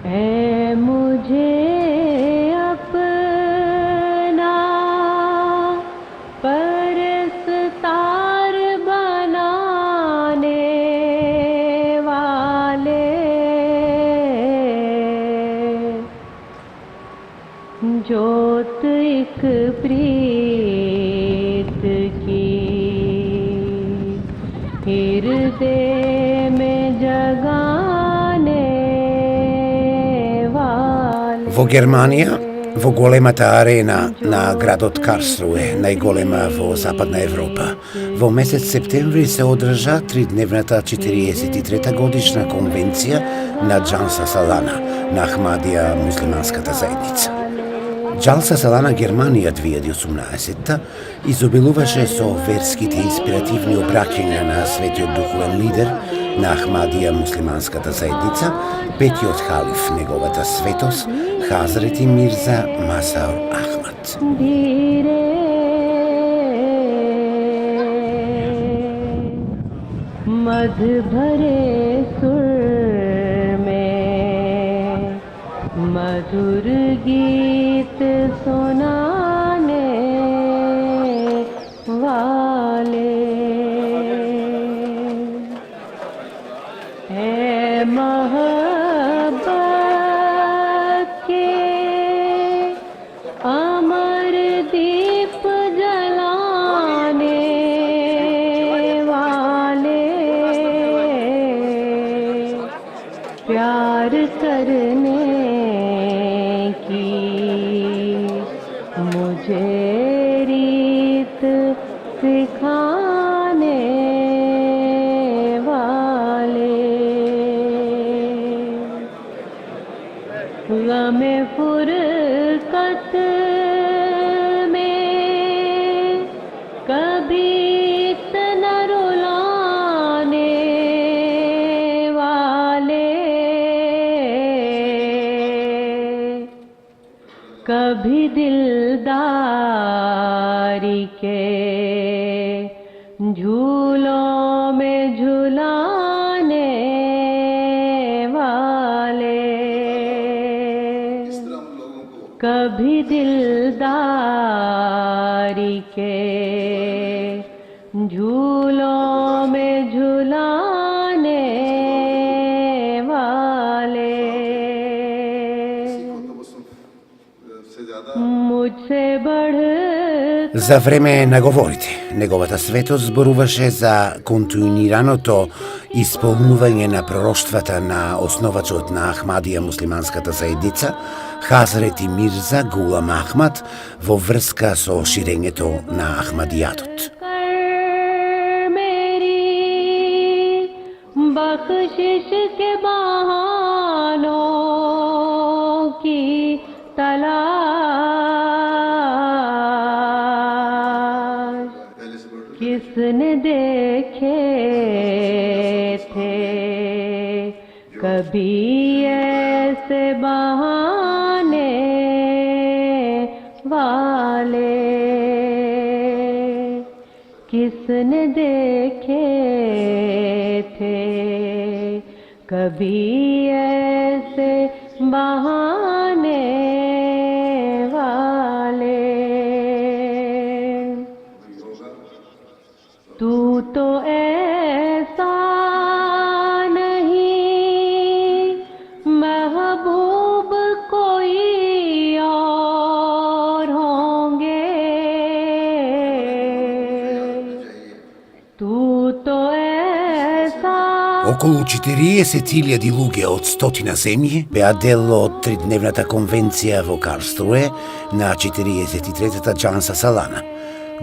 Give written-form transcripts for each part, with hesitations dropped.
है मुझे अपना परस्तार बनाने वाले, ज्योत एक प्रीत की हृदय में जगाने वाले. Во Германија, во големата арена на градот Карлсруе, најголема во Западна Европа, во месец септември се одржа 3-дневната 43-та годишна конвенција на Џалса Салана на Ахмадија муслиманската заедница. Џалса Салана Германија 2018 изобилуваше со верските инспиративни обраќања на светиот духовен лидер на Ахмадија муслиманската заедница, петиот халиф неговата светост, Хазрети Мирза Масар Ахмад. मध भरे सुर में मधुर गीत सुनाने वाले है मोहब्बत के अमर दीप जलाने वाले, प्यार करने की मुझे रीत सिखाने वाले, गमे फुरकत में कभी इतना रुलाने वाले, कभी दिलदारी के झूलों में झुलाने वाले, कभी दिलदारी के झूलों में झुलाने वाले, मुझसे बढ़ За време на говорите, неговата светост зборуваше за континуираното исполнување на пророштвата на основачот на Ахмадија муслиманската заедница, Хазрети Мирза Гулам Ахмад, во врска со ширењето на Ахмадијатот. बख्शिश के बहानों की तलाश किसने देखे थे कभी ऐसे बहाने वाले, किसने देखे थे कभी ऐसे बहाने वाले, तू तो ऐसा नहीं महबूब कोई और होंगे, तू तो ऐसा. Околу 40.000 луѓе од 100 земји беа дел од 3-дневната конвенција во Карлсруе на 43-та Џалса Салана.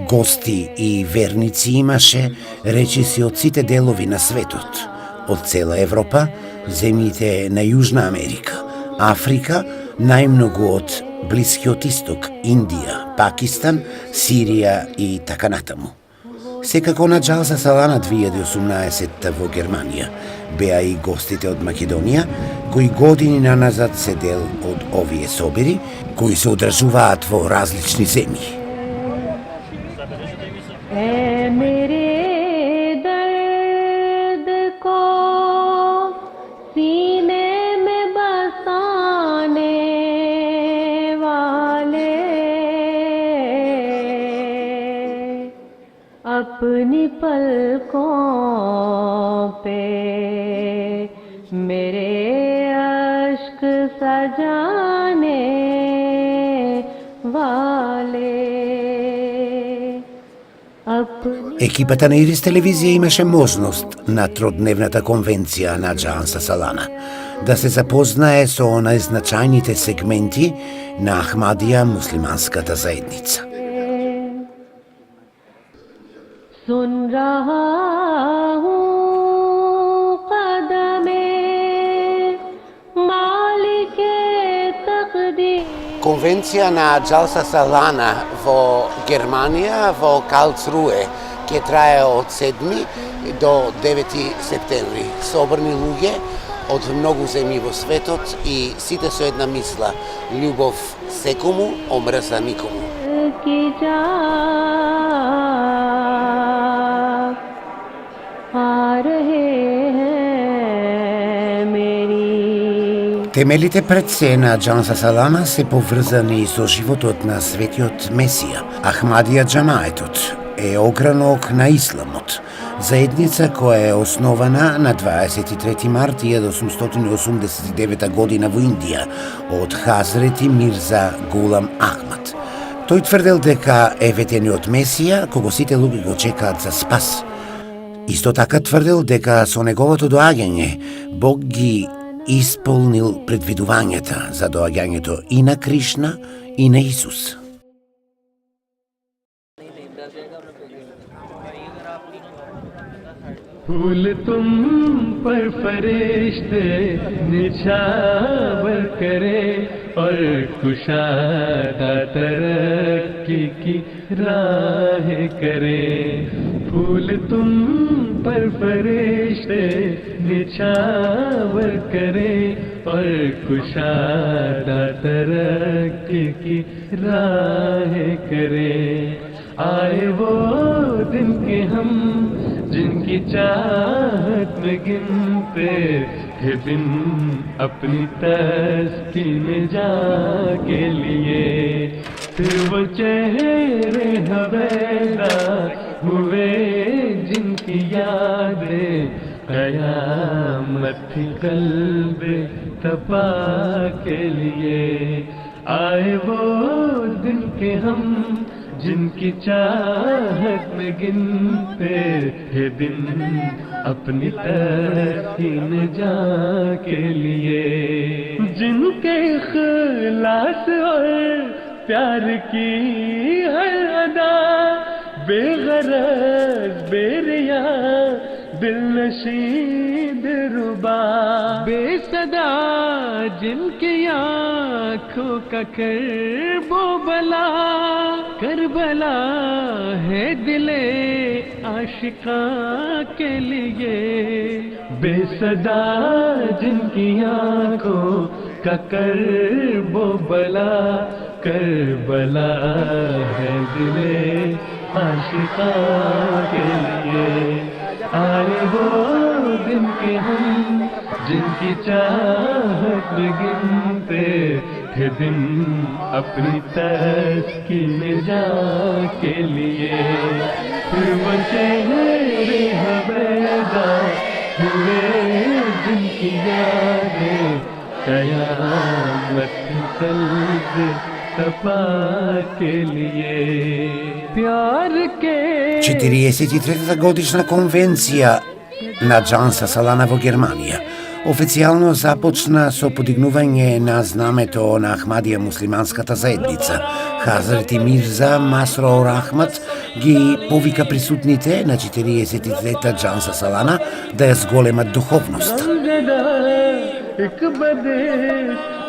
Гости и верници имаше речиси од сите делови на светот, од цела Европа, земјите на Јужна Америка, Африка, најмногу од Блискиот Исток, Индија, Пакистан, Сирија и така натаму. Секако на Џалса Салана 2018 во Германија беа и гостите од Македонија, кои години наназад се дел од овие собери, кои се одржуваат во различни земји. सीने में बसा अपनी पलकों पे मेरे अश्क सजाने वाले Екипата на Ирис телевизија имаше можност на тродневната конвенција на Джанса Салана да се запознае со најзначајните сегменти на Ахмадија муслиманската заедница. सुन रहा हूँ कदमे मालिके तकदीर. Конвенција на Джалса Салана во Германија, во Карлсруе, ќе трае од 7 до 9 септември. Собрани луѓе од многу земји во светот и сите со една мисла: љубов секому, омрза никому. Темелите пред се на Джанса Салана се поврзани со животот на светиот Месија. Ахмадија Џамаетот е огранок на исламот, заедница која е основана на 23 март 1889 година во Индија од Хазрети Мирза Гулам Ахмад. Тој тврдел дека е ветениот Месија, кого сите луѓе го чекаат за спас. Исто така тврдел дека со неговото доаѓање Бог ги исполнил предвидувањата за доаѓањето и на Кришна и на Исус. फूल तुम पर फरिश्ते निछावर करे और कुशादा तरक्की की राह करे. फूल तुम पर फरिश्ते निछावर करे और कुशादा तरक्की की राह करे. आए वो दिन के हम जिनकी चाहत में गिनते थे दिन अपनी तस्की में जाके लिए. फिर वो चेहरे हवेला हुए जिनकी यादें कयामत थी कल्बे तपा के लिए. आए वो दिन के हम जिनकी चाहत में गिनते थे दिन अपनी तस्कीन जाके लिए. जिनके इखलास और प्यार की हर अदा बेगरज बेरिया दिलनशी दिलरुबा बेसदा जिनकी आँखों का करबला करबला है दिले आशिका के लिए. बेसदा जिनकी आँखों का करबला करबला है दिले आशिका के लिए. आए वो दिन के हम जिनकी चाहत में गिनते थे दिन अपनी तस्की में जाके लिए. फिर वो चेहरे हवेदा हुए जिनकी यादें कयामत कल्ब तपा के लिए. प्यार के 43-та годишна конвенција на Джанса Салана во Германија официјално започна со подигнување на знамето на Ахмадија муслиманската заедница. Хазрети Мирза Масроур Ахмад ги повика присутните на 43-та Джанса Салана да ја зголемат духовноста.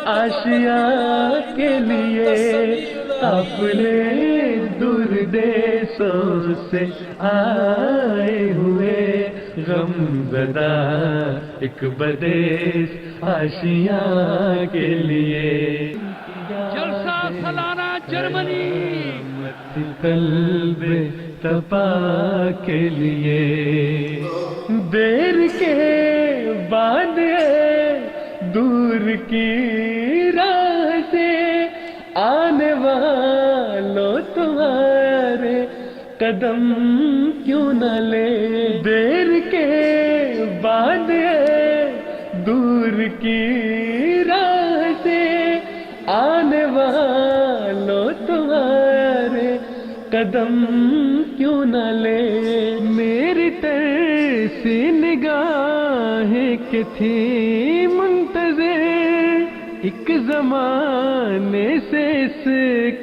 आशिया के लिए अपने दूर देशों से आए हुए गमज़दा एक बदेश आशिया के लिए. जलसा सालाना जर्मनी कल्बे तपा के लिए. देर के बाद दूर की राह से आने वालों तुम्हारे कदम क्यों न ले, देर के बाद दूर की राह से आने वालों तुम्हारे कदम क्यों न ले। मेरी तरसी निगाहें के थी मुंतज़िर एक ज़माने से इस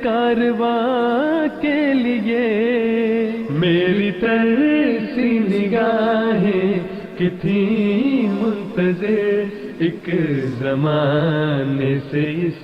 कारवां के लिए। मेरी तरसी निगाहें की थी मुंतज़िर एक ज़माने से इस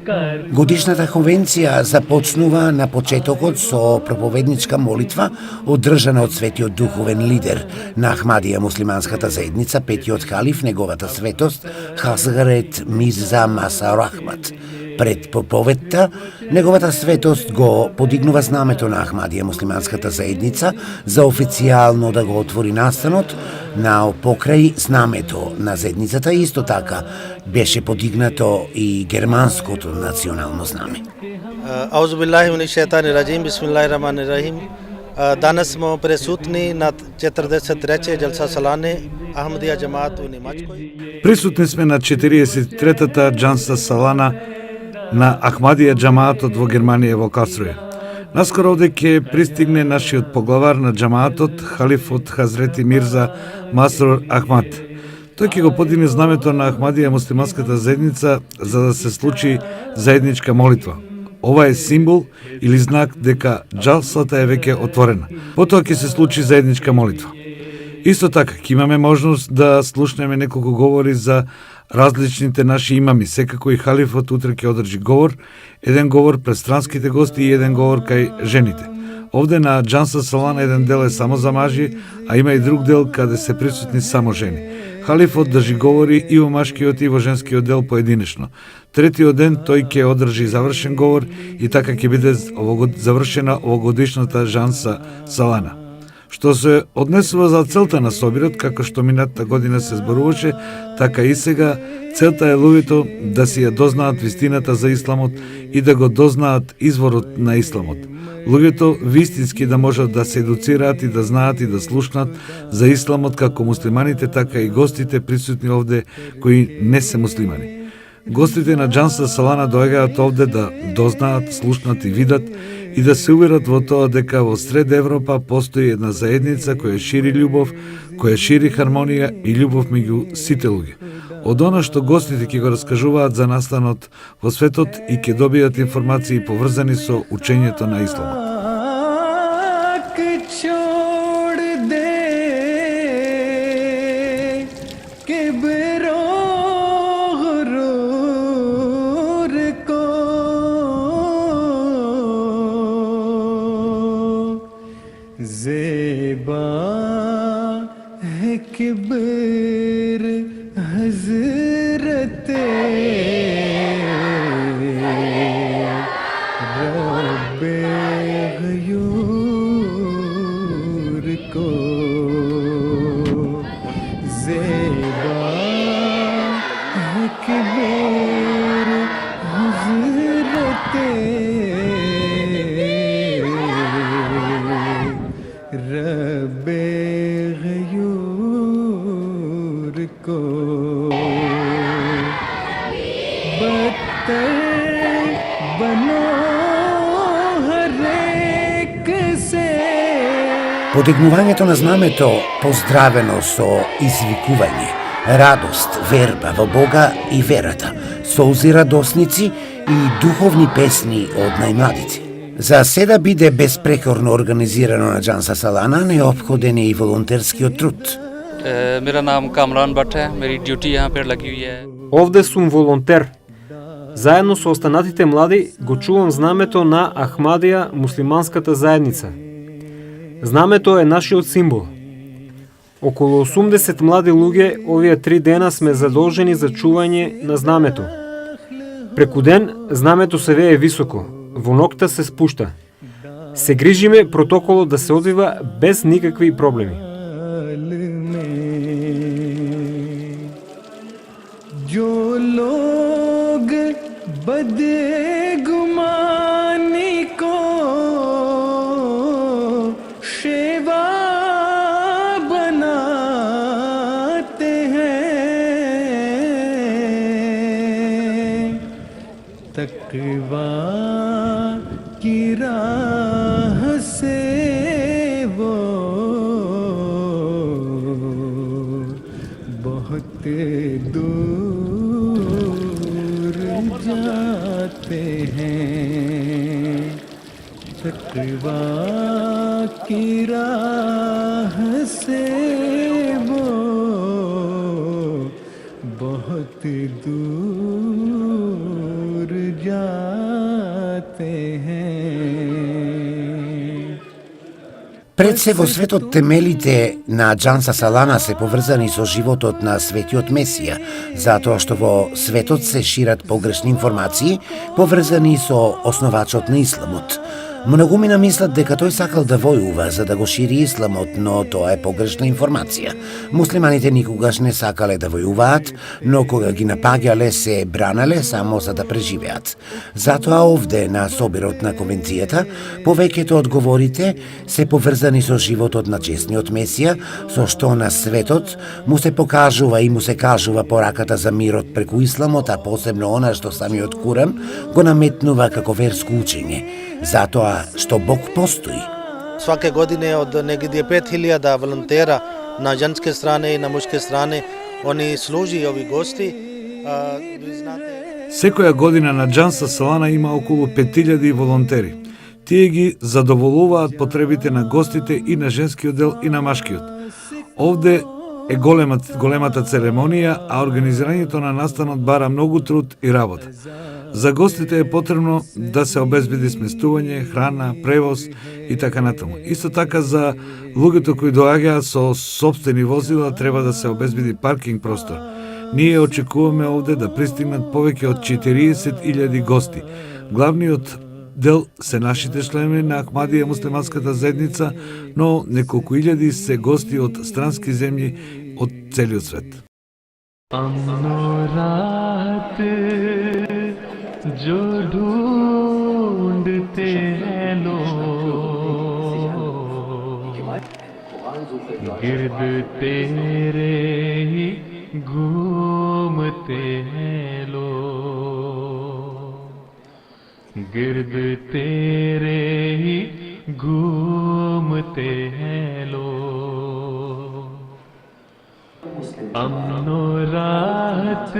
कारवां। Годишната конвенција започнува на почетокот со проповедничка молитва одржана од светиот духовен лидер на Ахмадија муслиманската заедница, петиот халиф, неговата светост Хазрет Мирза Масар Ахмад. Пред проповедта, неговата светост го подигнува знамето на Ахмадија муслиманската заедница за официјално да го отвори настанот на покрај знамето на заедницата. Исто така беше подигнато и германското национално знаме. Auzu billahi min shaitanir rajim, bismillahir rahim. Danas smo prisutni na 43. Jalsa Salane Ahmadija Jamaat u Njemačkoj. Присутни сме на 43-та Џанса Салана на Ахмадија Џамаатот во Германија во Каструе. Наскоро овде ќе пристигне нашиот поглавар на џамаатот, халифот Хазрети Мирза Масрур Ахмад. Тој ќе го подигне знамето на Ахмадија муслиманската заедница за да се случи заедничка молитва. Ова е символ или знак дека џалсата е веќе отворена. Потоа ќе се случи заедничка молитва. Исто така, ќе имаме можност да слушнеме неколку говори за различните наши имами. Секако и халифот утре ќе одржи говор, еден говор пред странските гости и еден говор кај жените. Овде на Џанса Салана еден дел е само за мажи, а има и друг дел каде се присутни само жени. Халифот држи говори и во машкиот и во женскиот дел поединечно. Третиот ден тој ќе одржи завршен говор и така ќе биде завршена овогодишната Џанса Салана. Што се однесува за целта на собирот, како што минатата година се зборуваше, така и сега целта е луѓето да си ја дознаат вистината за исламот и да го дознаат изворот на исламот. Луѓето вистински да можат да се едуцираат и да знаат и да слушнат за исламот, како муслиманите, така и гостите присутни овде кои не се муслимани. Гостите на Џанса Салана доаѓаат овде да дознаат, слушнат и видат и да се уверат во тоа дека во сред Европа постои една заедница која шири љубов, која шири хармонија и љубов меѓу сите луѓе. Од она што гостите ќе го раскажуваат за настанот во светот и ќе добијат информации поврзани со учењето на исламот. Подигнувањето на знамето поздравено со извикување, радост, верба во Бога и верата, солзи радосници и духовни песни од најмладите. За се да биде безпрекорно организирано на Џанса Салана, необходен е и волонтерскиот труд. मेरा नाम कामरान भट्ट है, मेरी ड्यूटी यहाँ पर लगी हुई है। Овде сум волонтер. Заедно со останатите млади го чувам знамето на Ахмадија муслиманската заедница. Знамето е нашиот символ. Околу 80 млади луѓе овие 3 дена сме задолжени за чување на знамето. Преку ден знамето се вее високо, во ноќта се спушта. Се грижиме протоколот да се одвива без никакви проблеми. जो लोग बदगुमानी को तकवा की राह से वो बहुत दूर जाते हैं तकवा की राह से वो बहुत दूर जाते हैं. Пред се во светот темелите на Джанса Салана се поврзани со животот на светиот Месија, затоа што во светот се шират погрешни информации поврзани со основачот на исламот. Многумина мислат дека тој сакал да војува за да го шири исламот, но тоа е погрешна информација. Муслиманите никогаш не сакале да војуваат, но кога ги напаѓале се бранале само за да преживеат. Затоа овде на собирот на конвенцијата повеќето одговорите се поврзани со животот на честниот Месија, со што на светот му се покажува и му се кажува пораката за мирот преку исламот, а посебно она што самиот Куран го наметнува како верско учење, затоа што Бог постои. Svake godine od negdje 5000 volontera na ženske strane i na muške strane, oni služi ovi gosti. Vi znate... Секоја година на Джанса Салана има околу 5000 волонтери. Тие ги задоволуваат потребите на гостите и на женскиот дел и на машкиот. Овде е големата церемонија, а организирањето на настанот бара многу труд и работа. За гостите е потребно да се обезбеди сместување, храна, превоз и така натаму. Исто така за луѓето кои доаѓаат со сопствени возила треба да се обезбеди паркинг простор. Ние очекуваме овде да пристигнат повеќе од 40.000 гости. Главниот дел се нашите членови на Ахмадија муслиманската заедница, но неколку илјади се гости од странски земји од целиот свет. जो ढूंढते हैं लोग गिर्द तेरे ही घूमते हैं लोग गिर्द तेरे ही घूमते हैं लोग अमनो राहत.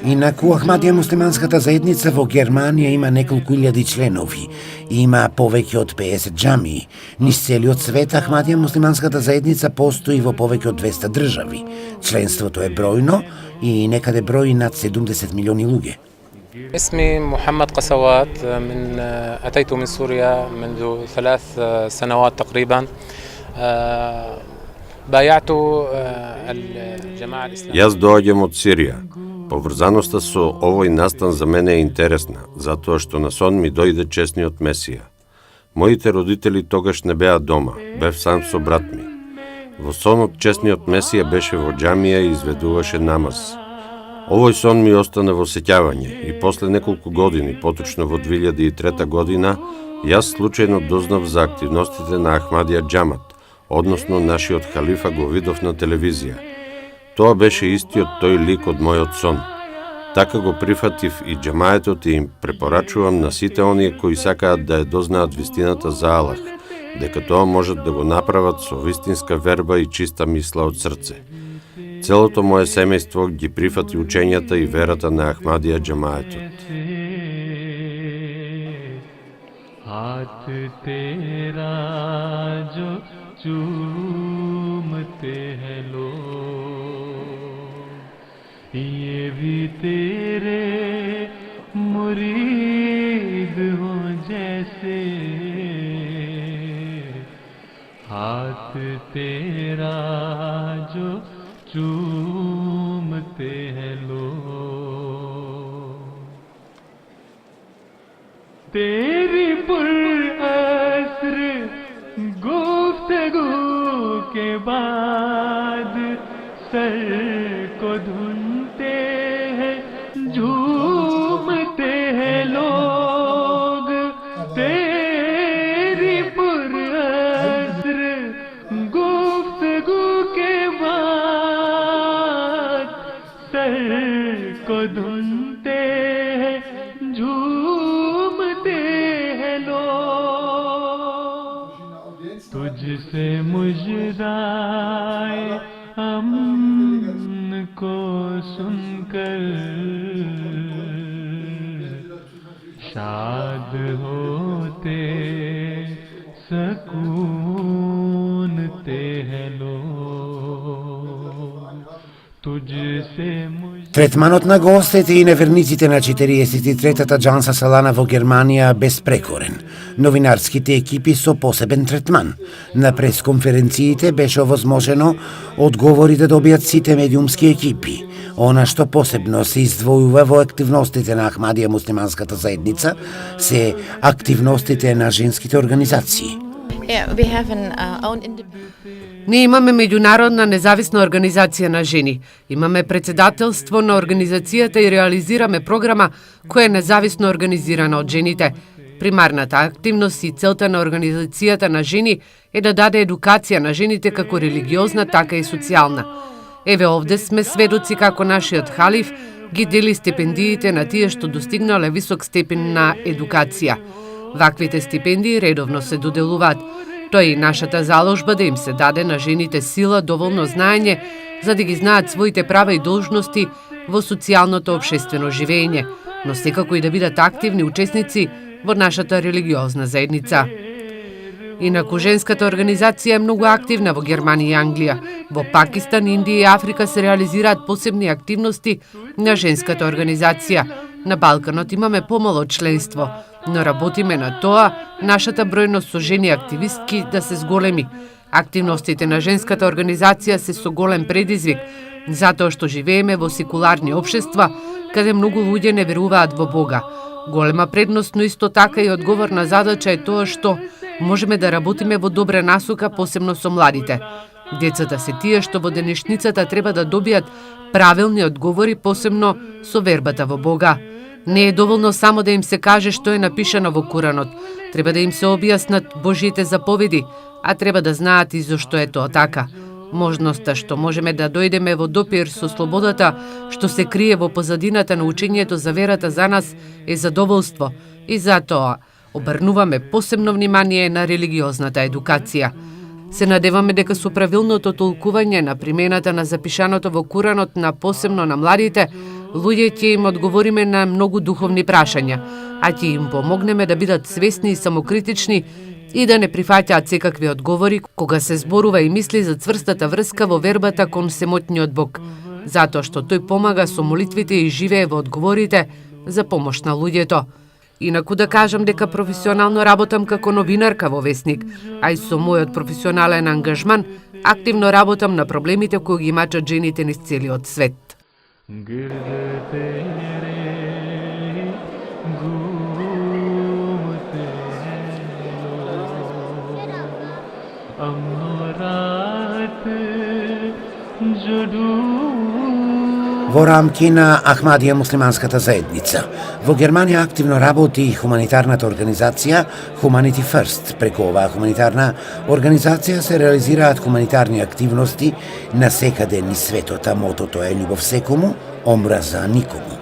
Инаку Ахмадија муслиманската заедница во Германија има неколку илјади членови. Има повеќе од 50 џамии. Низ целиот свет Ахмадија муслиманската заедница постои во повеќе од 200 држави. Членството е бројно и некаде брои над 70 милиони луѓе. اسمي محمد قسوات أتيت من سوريا منذ 3 سنوات تقريبا. بايعت الجماعة الإسلامية. Јас доаѓам од Сирија. Поврзаноста со овој настан за мене е интересна, затоа што на сон ми дојде честниот Месија. Моите родители тогаш не беа дома, бев сам со брат ми. Во сонот честниот Месија беше во џамија и изведуваше намаз. Овој сон ми остана во сеќавање и после неколку години, поточно во 2003 година, јас случајно дознав за активностите на Ахмадија џамат, односно нашиот халифа го видов на телевизија. Тоа беше истиот тој лик од мојот сон. Така го прифатив и џамаетот и им препорачувам на сите оние кои сакаат да ја дознаат вистината за Аллах, дека тоа можат да го направат со вистинска верба и чиста мисла од срце. Целото мое семејство ги прифати учењата и верата на Ахмадија џамаетот. चूमते हैं लोग ये भी तेरे मुरीद हो जैसे हाथ तेरा जो चूमते हैं लोग तेरी पुरअस्र गुफ्तगू के बाद सर को धुनते हैं झूमते हैं लोग तेरी पुरअस्र गुफ्तगू के बाद सर को धुनते हैं तुझसे मुजराए अमन को सुनकर शाद होते सकूनते हैं लोग तुझसे Tretmanот на гостите и неверниците на 43-та Джанса Салана во Германија безпрекорен. Новинарските екипи со посебен третман. На пресконференциите беше овозможено одговори да добијат сите медиумски екипи. Она што посебно се издвојува во активностите на Ахмадија муслиманската заедница се активностите на женските организации. Ние имаме меѓународна независна организација на жени. Имаме председателство на организацијата и реализираме програма која е независно организирана од жените. Примарната активност и целта на организацијата на жени е да даде едукација на жените како религиозна, така и социјална. Еве овде сме сведоци како нашиот халиф ги дели стипендиите на тие што достигнале висок степен на едукација. Ваквите стипендии редовно се доделуваат. Тоа е и нашата заложба да им се даде на жените сила, доволно знаење, за да ги знаат своите права и должности во социјалното општествено живење, но секако и да бидат активни учесници во нашата религиозна заедница. Инаку женската организација е многу активна во Германија и Англија. Во Пакистан, Индија и Африка се реализираат посебни активности на женската организација. На Балканот имаме помало членство, но работиме на тоа нашата бројност со жени активистки да се зголеми. Активностите на женската организација се со голем предизвик, затоа што живееме во секуларни општества, каде многу луѓе не веруваат во Бога. Голема предност, но исто така и одговорна задача е тоа што можеме да работиме во добра насока, посебно со младите. Децата се тие што во денешницата треба да добијат правилни одговори, посебно со вербата во Бога. Не е доволно само да им се каже што е напишано во Куранот. Треба да им се објаснат Божјите заповеди, а треба да знаат и зошто е тоа така. Можноста што можеме да дојдеме во допир со слободата што се крие во позадината на учењето за верата за нас е задоволство и затоа обрнуваме посебно внимание на религиозната едукација. Се надеваме дека со правилното толкување на примената на запишаното во Куранот на посебно на младите, луѓе ќе им одговориме на многу духовни прашања, а ќе им помогнеме да бидат свесни и самокритични и да не прифаќаат секакви одговори кога се зборува и мисли за цврстата врска во вербата кон всемотниот Бог, затоа што тој помага со молитвите и живее во одговорите за помош на луѓето. Инаку да кажам дека професионално работам како новинарка во Весник, а и со мојот професионален ангажман активно работам на проблемите кои ги мачат жените низ целиот свет. Во рамки на Ахмадија муслиманската заедница. Во Германија активно работи и хуманитарната организација Humanity First. Преку оваа хуманитарна организација се реализираат хуманитарни активности на секаде низ светот, а мотото е љубов секому, омраза никому.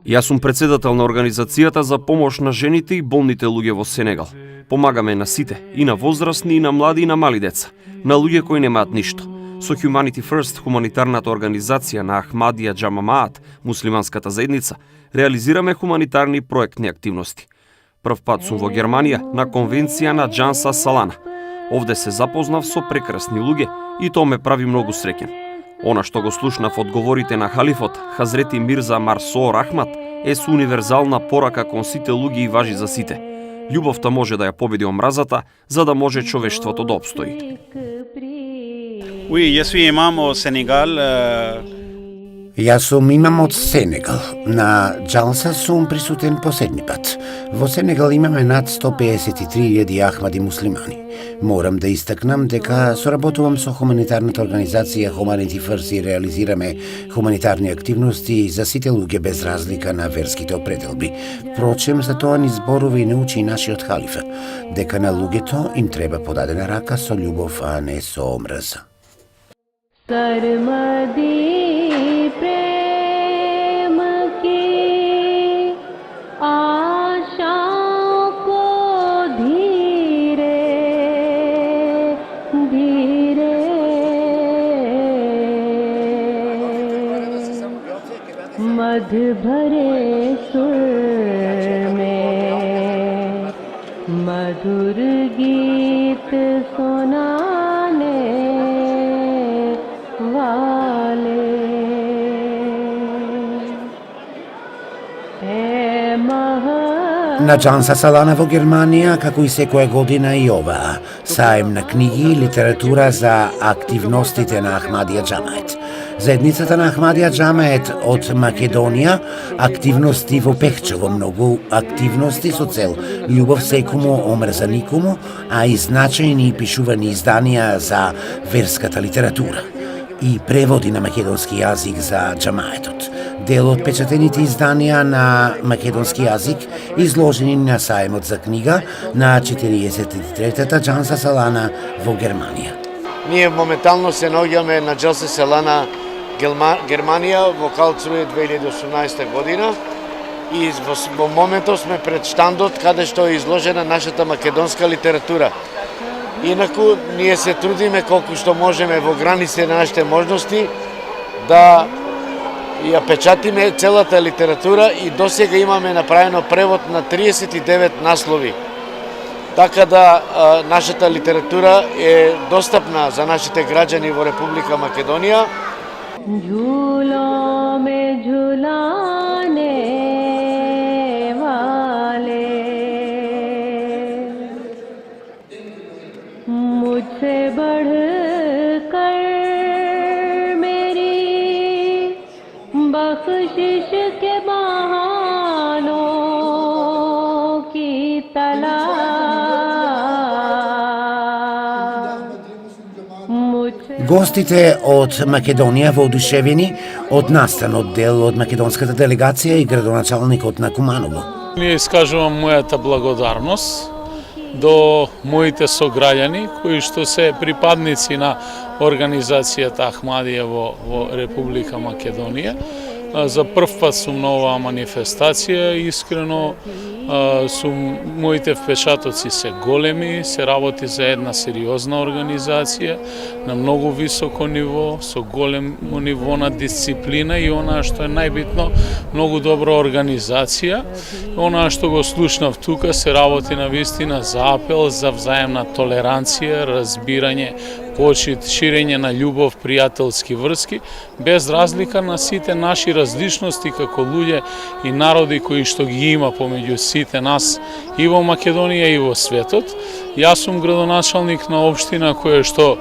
Јас сум председател на организацијата за помош на жените и болните луѓе во Сенегал. Помагаме на сите, и на возрастни, и на млади, и на мали деца, на луѓе кои немаат ништо. Со Humanity First, хуманитарната организација на Ахмадија Џамамаат, муслиманската заедница, реализираме хуманитарни проектни активности. Прв пат сум во Германија на конвенција на Джанса Салана. Овде се запознав со прекрасни луѓе и тоа ме прави многу среќен. Она што го слушнав одговорите на халифот, Хазрети Мирза Марсо Рахмат, е со универзална порака кон сите луѓе и важи за сите. Љубовта може да ја победи омразата, за да може човештвото да обстои. Јас сум имам од Сенегал. На Джалса сум присутен последни пат. Во Сенегал имаме над 153.000 ахмади муслимани. Морам да истакнам дека соработувам со хуманитарната организација Humanity First и реализираме хуманитарни активности за сите луѓе без разлика на верските определби. Впрочем, за тоа ни зборува и научи нашиот халифа, дека на луѓето им треба подадена рака со љубов, а не со омраза. सरमदी प्रेम की आशा को मधु भरे सुर में मधुर गीत सुनाने वाले Na Jansa Salana vo Germanija, kako i sekoja godina i ova, sajem na knjigi i literatura za aktivnostите на Ахмадија Джамает. Заедницата на Ахмадија Джамает од Македонија, активности во Пехчево, многу активности со цел љубов секому, омрза никому, а и значајни пишувани изданија за верската литература и преводи на македонски јазик за Джамаетот. Дел од печатените изданија на македонски јазик изложени на сајмот за книга на 43-та Джанса Салана во Германија. Ние моментално се наоѓаме на Джанса Салана Германија во Калцруе 2018 година и во моментов сме пред штандот каде што е изложена нашата македонска литература. Инаку ние се трудиме колку што можеме во границите на нашите можности да ја печатиме целата литература и досега имаме направено превод на 39 наслови. Така да нашата литература е достапна за нашите граѓани во Република Македонија. झूलों में झुलाने वाले मुझसे बढ़कर मेरी बख्शिश के बहानों की तलाश Гостите од Македонија воодушевени од настанот дел од македонската делегација и градоначалникот на Куманово. Ние искажувам мојата благодарност до моите сограѓани кои што се припадници на организацијата Ахмадија во Република Македонија. За прв пат сум на оваа манифестација и искрено моите впечатоци се големи, се работи за една сериозна организација на многу високо ниво, со големо ниво на дисциплина и она што е најбитно, многу добра организација. Она што го слушнав тука се работи на вистина за апел за взаемна толеранција, разбирање, почит, ширење на љубов, пријателски врски, без разлика на сите наши различности како луѓе и народи кои што ги има помеѓу сите нас и во Македонија и во светот. Јас сум градоначалник на општина која што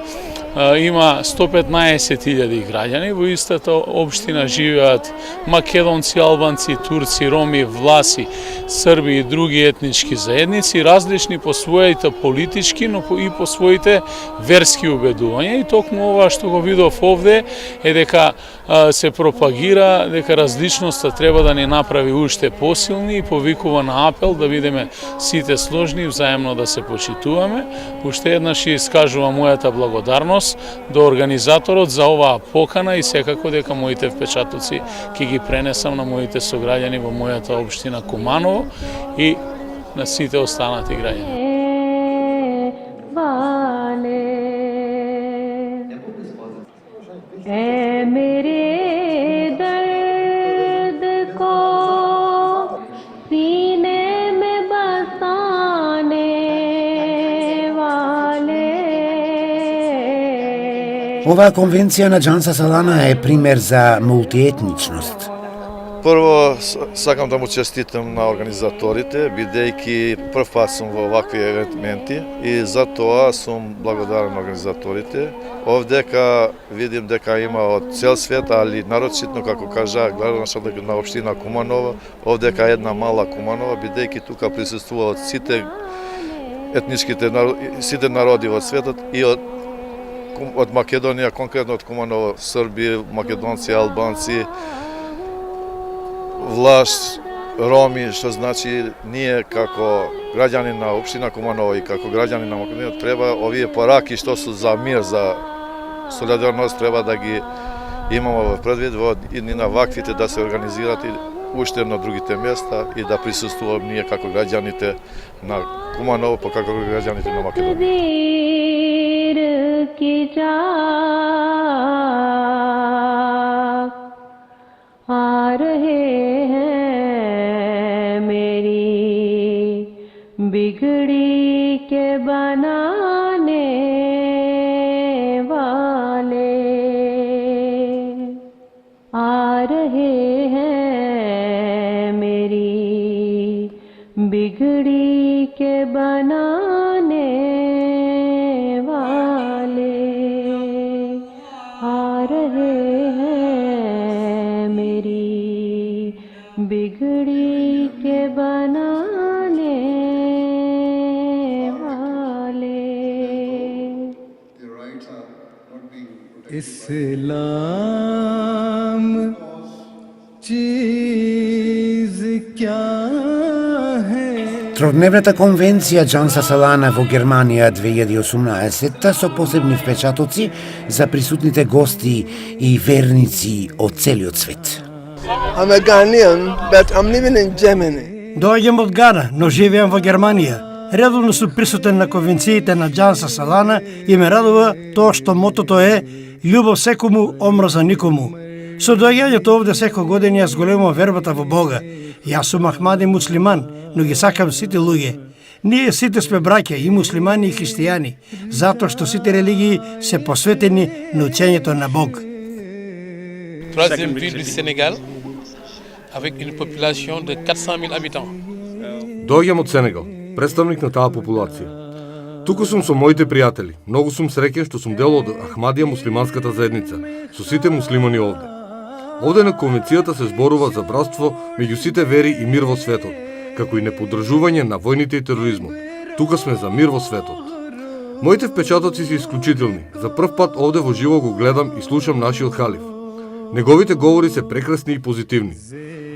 има 115.000 граѓани. Во истата општина живеат македонци, албанци, турци, роми, власи, срби и други етнички заедници, различни по своите политички, но и по своите верски убедувања. И токму ова што го видов овде е дека се пропагира дека различноста треба да ни направи уште посилни и повикува на апел да бидеме сите сложни и взаемно да се почитуваме. Уште еднаш искажувам мојата благодарност до организаторот за оваа покана и секако дека моите впечатоци ќе ги пренесам на моите сограѓани во мојата општина Куманово и на сите останати граѓани. Оваа конвенција на Джанса Салана е пример за мултиетничност. Прво, сакам да му честитам на организаторите, бидејќи прв пат сум во овакви евенти и за тоа сум благодарен на организаторите. Овдека видим дека има од цел свет, али нарочитно, како кажа градоначалник на општина Куманово, овдека една мала Куманово, бидејќи тука присуствуваат сите етничките сите народи во светот и од Македонија, конкретно од Куманово, Срби, македонци, албанци, влаш, роми, што значи ние како граѓани на општина Куманово и како граѓани на Македонија треба овие пораки што се за мир, за солидарност треба да ги имаме во предвид и на ваквите да се организират и уште на другите места и да присуствуваме ние како граѓаните на Куманово, па како граѓаните на Македонија. आर रहे हैं मेरी बिगड़ी के बनाने वाले, आ रहे हैं मेरी बिगड़ी के बनाने वाले। इस्लाम चीज क्या है? Trodnevната конвенција Джанса Салана во Германија 2018 со посебни впечатоци за присутните гости и верници од целиот свет. I'm a Ghanaian, but I'm living in Germany. Доаѓам од Гана, но живеам во Германија. Редовно сум присутен на конвенциите на Джанса Салана и ме радува тоа што мотото е љубов секому, омраза никому. Со доаѓањето овде секој година јас големувам вербата во Бога. Јас сум Ахмади муслиман, но ги сакам сите луѓе. Ние сите сме браќа, и муслимани и христијани, затоа што сите религии се посветени на учењето на Бог. Troisième ville du Sénégal, avec une population de 400 000 habitants. Доаѓам од Сенегал, представник на таа популација. Туку сум со моите пријатели. Многу сум среќен што сум дел од Ахмадија муслиманската заедница, со сите муслимани овде. Овде на конвенцијата се зборува за братство меѓу сите вери и мир во светот, како и неподржување на војните и тероризмот. Тука сме за мир во светот. Моите впечатоци се исклучителни. За прв пат овде во живо го гледам и слушам нашиот халиф. Неговите говори се прекрасни и позитивни.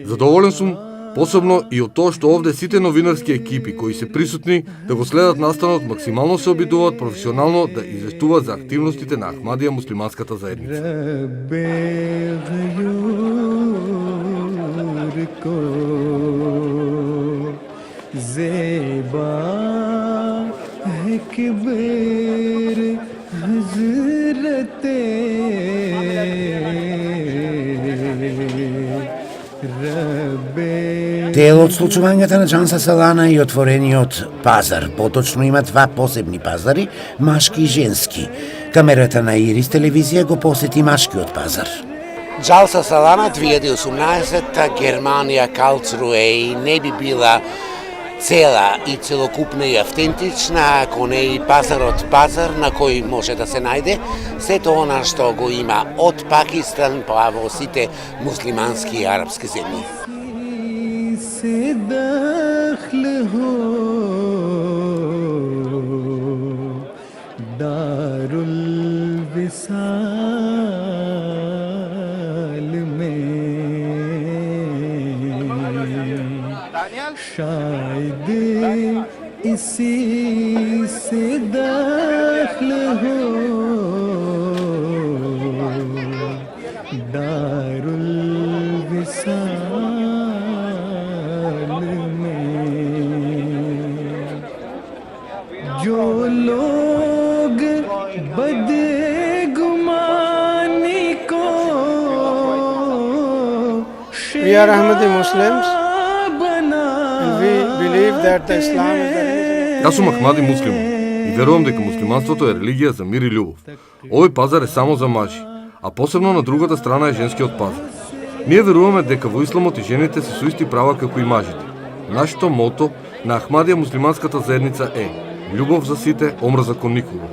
Задоволен сум посебно и од тоа што овде сите новинарски екипи кои се присутни да го следат настанот максимално се обидуваат професионално да известуваат за активностите на Ахмадија муслиманската заедница. Дел од случувањата на Джанса Салана и отворениот пазар. Поточно има два посебни пазари, машки и женски. Камерата на Ирис телевизија го посети машкиот пазар. Джанса Салана 2018 Германија Калцруе и не би била цела и целокупна и автентична ако не и пазар на кој може да се најде сето она што го има од Пакистан па во сите муслимански и арапски земји. से दाखिल हो दारुल विसाल में शायद इसी से दाखिल हो दारुल विसाल जो लोग बदगुमानी को We are Ahmadi Muslims and we believe that the Islam is the religion. Јас сум Ахмади муслиман и верувам дека муслиманството е религија за мир и љубов. Овој пазар е само за мажи, а посебно на другата страна е женскиот пазар. Ние веруваме дека во исламот и жените се со исти права како и мажите. Нашето мото на Ахмадија муслиманската заедница е љубов за сите, омраза кон никого.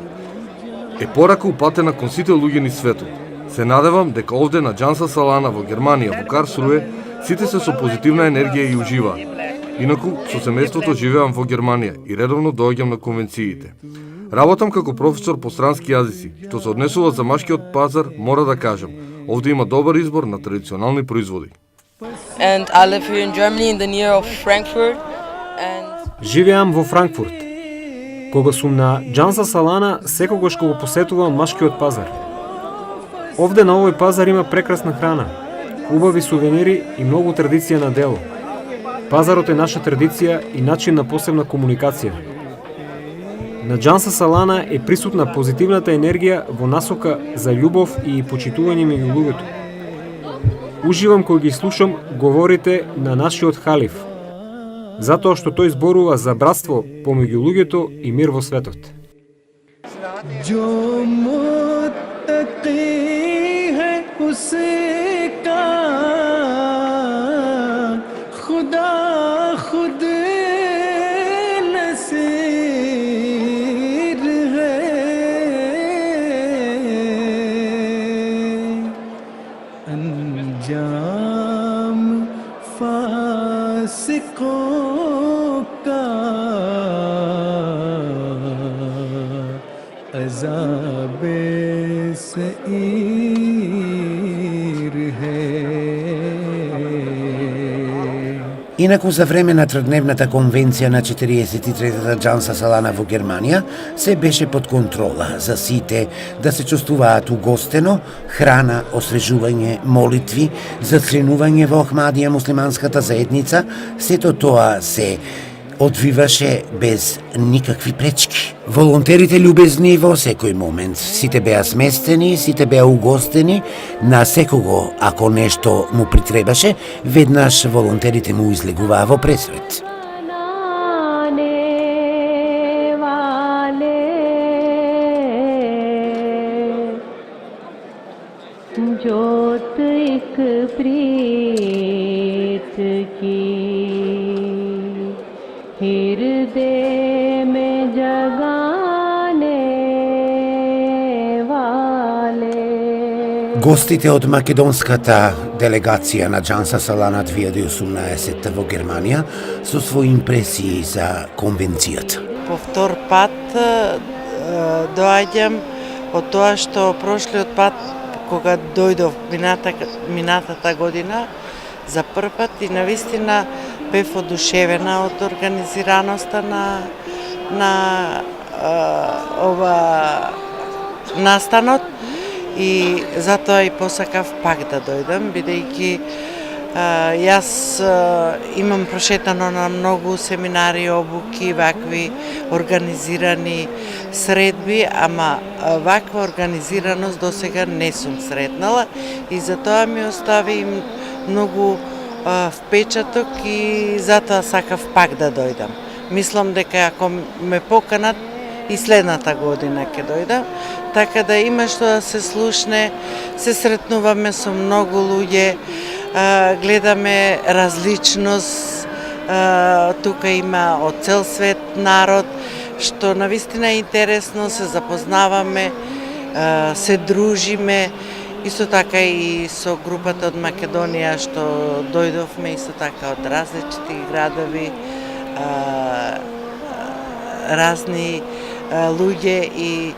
Е порака упатена кон сите луѓе низ светот. Се надевам дека овде на Джанса Салана во Германија, во Карсруе, сите се со позитивна енергија и уживаат. Инаку, со семејството живеам во Германија и редовно доаѓам на конвенциите. Работам како професор по странски јазици, што се однесува за машкиот пазар, мора да кажам, овде има добар избор на традиционални производи. And I live here in Germany in the near of Frankfurt and Живеам во Франкфурт. Кога сум на Джанса Салана, секогаш го посетувам машкиот пазар. Овде на овој пазар има прекрасна храна, убави сувенири и многу традиција на дело. Пазарот е наша традиција и начин на посебна комуникација. На Джанса Салана е присутна позитивната енергија во насока за љубов и почитување меѓу луѓето. Уживам кога ги слушам говорите на нашиот халиф, затоа што тој зборува за братство помеѓу луѓето и мир во светот. जो मुत्तकी है उसका अंजाम फासिकों का अज़ाबे सईर है. Инаку за време на тредневната конвенција на 43-та Џанса Салана во Германија се беше под контрола за сите да се чувствуваат угостено, храна, освежување, молитви, зачленување во Ахмадија муслиманската заедница, сето тоа се одвиваше без никакви пречки. Волонтерите љубезни во секој момент, сите беа сместени, сите беа угостени, на секого ако нешто му притребаше, веднаш волонтерите му излегуваа во пресвет. जोत एक प्रीत की हृदय में जगाने वाले. Гостите од македонската делегација на Џанса Салана 2018 во Германија со своји импресии за конвенцијата. По втор пат доаѓам од тоа што прошлиот пат кога дојдов минатата година за прв пат и навистина бев одушевена од организираноста на ова настанот и затоа и посакав пак да дојдам, бидејќи јас имам прошетано на многу семинари, обуки, вакви организирани средби, ама ваква организираност досега не сум сретнала и затоа ми остави многу впечаток и затоа сакав пак да дојдам. Мислам дека ако ме поканат и следната година ќе дојдам, така да има што да се слушне, се сретнуваме со многу луѓе, гледаме различност, тука има од цел свет народ, што навистина е интересно, се запознаваме, се дружиме, исто така и со групата од Македонија што дојдовме, исто така од различити градови, разни луѓе и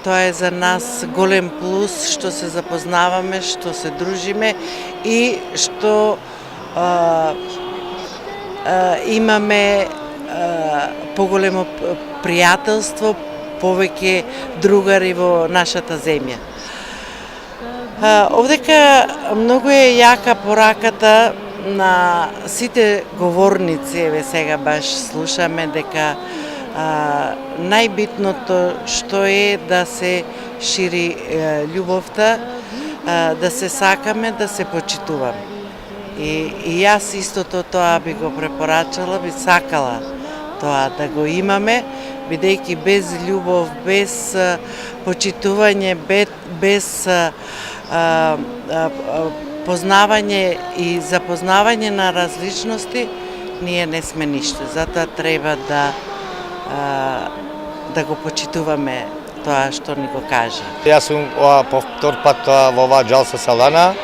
тоа е за нас голем плюс што се запознаваме, што се дружиме и што имаме поголемо пријателство, повеќе другари во нашата земја. Овдека многу е јака пораката на сите говорници, еве сега баш слушаме дека најбитното што е да се шири љубовта, да се сакаме, да се почитуваме. И јас истото тоа би го препорачала, би сакала тоа да го имаме, бидејќи без љубов, без почитување, без познавање и запознавање на различности, ние не сме ништо. Затоа треба да го почитуваме тоа што ни го кажа. Јас сум по втор пат во оваа Џанса Салана.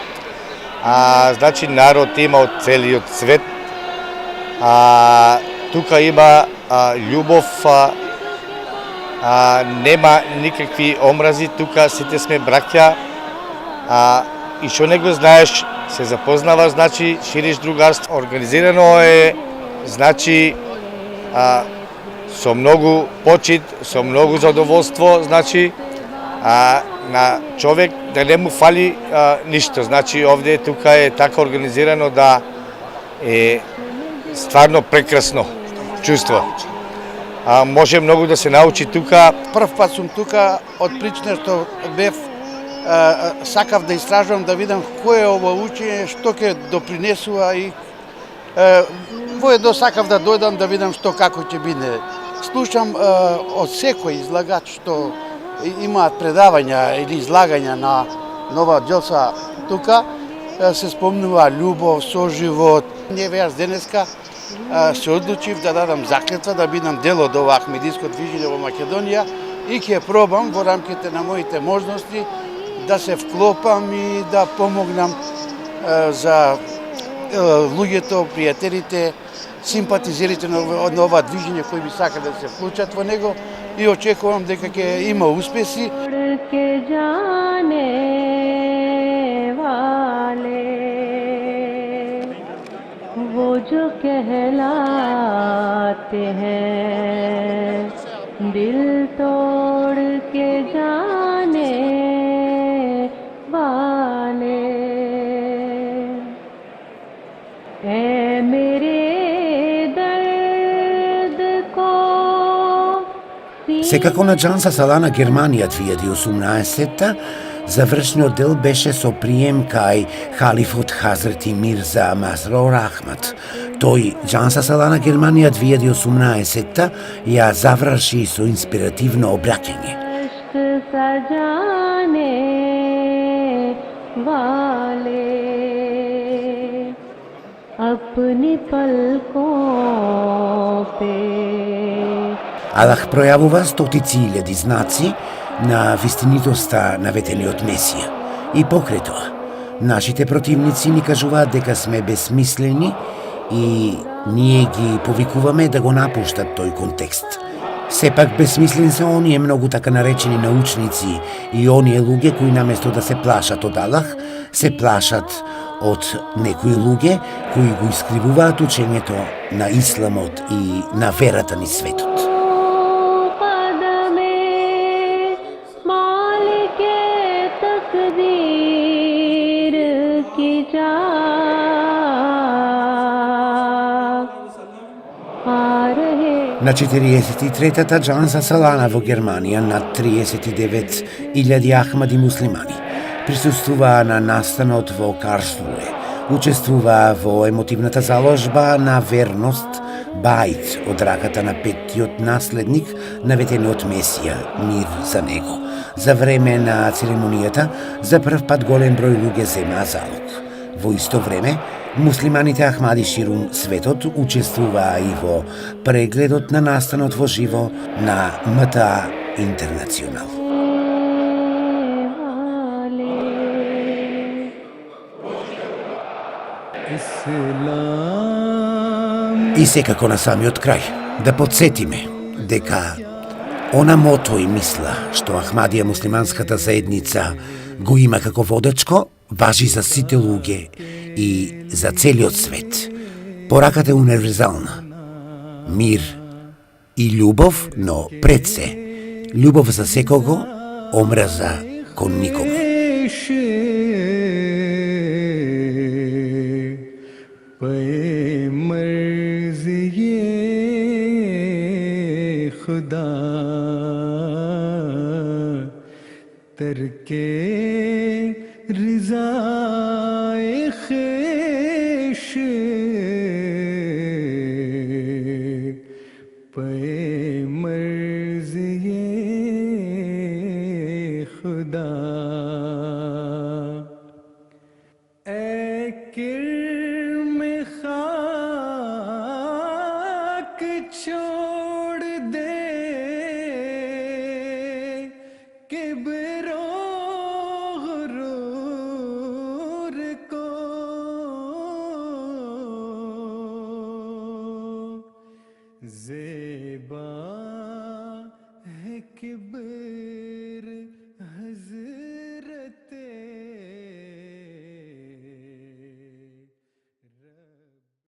Значи народ има од целиот свет. Тука има љубов, нема никакви омрази, тука сите сме браќа. И што не го знаеш, се запознаваш, значи шириш другарство. Организирано е, значи со многу почит, со многу задоволство, значи на човек да не му фали ништо. Значи овде тука е така организирано да е стварно прекрасно чувство. Може многу да се научи тука. Прв пат сум тука, од причина што бев сакав да истражувам, да видам кој е ова учење, што ќе допринесува и воедно сакав да дојдам да видам што како ќе биде. Слушам од секој излагач што имаат предавања или излагања на нова Џелса тука, се спомнува љубов, соживот. Јас денеска се одлучив да дадам заклетва да бидам дел од ова ахмедиско движење во Македонија и ќе пробам во рамките на моите можности да се вклопам и да помогнам за луѓето, пријателите, симпатизерите на ова движење кои би сака да се вклучат во него и очекувам дека ќе има успеси. वो जो कहलाते हैं दिल तोड़ के जाने वाले ऐ मेरे दर्द को Секако на Џанса Салана Германија 2018 завршниот дел беше со прием кај халифот Хазрети Мирза Масрор Ахмад. Тој Џанса Салана Германија 2018 ја заврши со инспиративно обраќање. Аллах пројавува стотици илјади знаци на вистинитоста на ветениот Месија. И покрај тоа, нашите противници ни кажуваат дека сме безсмислени и ние ги повикуваме да го напуштат тој контекст. Сепак безсмислени се оние многу така наречени научници и оние луѓе кои наместо да се плашат од Аллах, се плашат од некои луѓе кои го искривуваат учењето на исламот и на верата ни светот. На 43-та Џанса Салана во Германија над 39.000 ахмади муслимани присуствуваа на настанот во Карлсруе, учествуваа во емотивната заложба на верност Бајт од раката на петтиот наследник на ветениот Месија, мир за него. За време на церемонијата, за прв пат голем број луѓе земаа залог. Во исто време, муслиманите ахмади ширум светот учествуваа и во прегледот на настанот во живо на МТА Интернационал. И секако на самиот крај, да подсетиме дека она мото и мисла што Ахмадија муслиманската заедница го има како водечко, важи за сите луѓе и за целиот свет. Пораката е универзална. Мир и љубов, но пред се, љубов за секого, омраза кон никому. Ze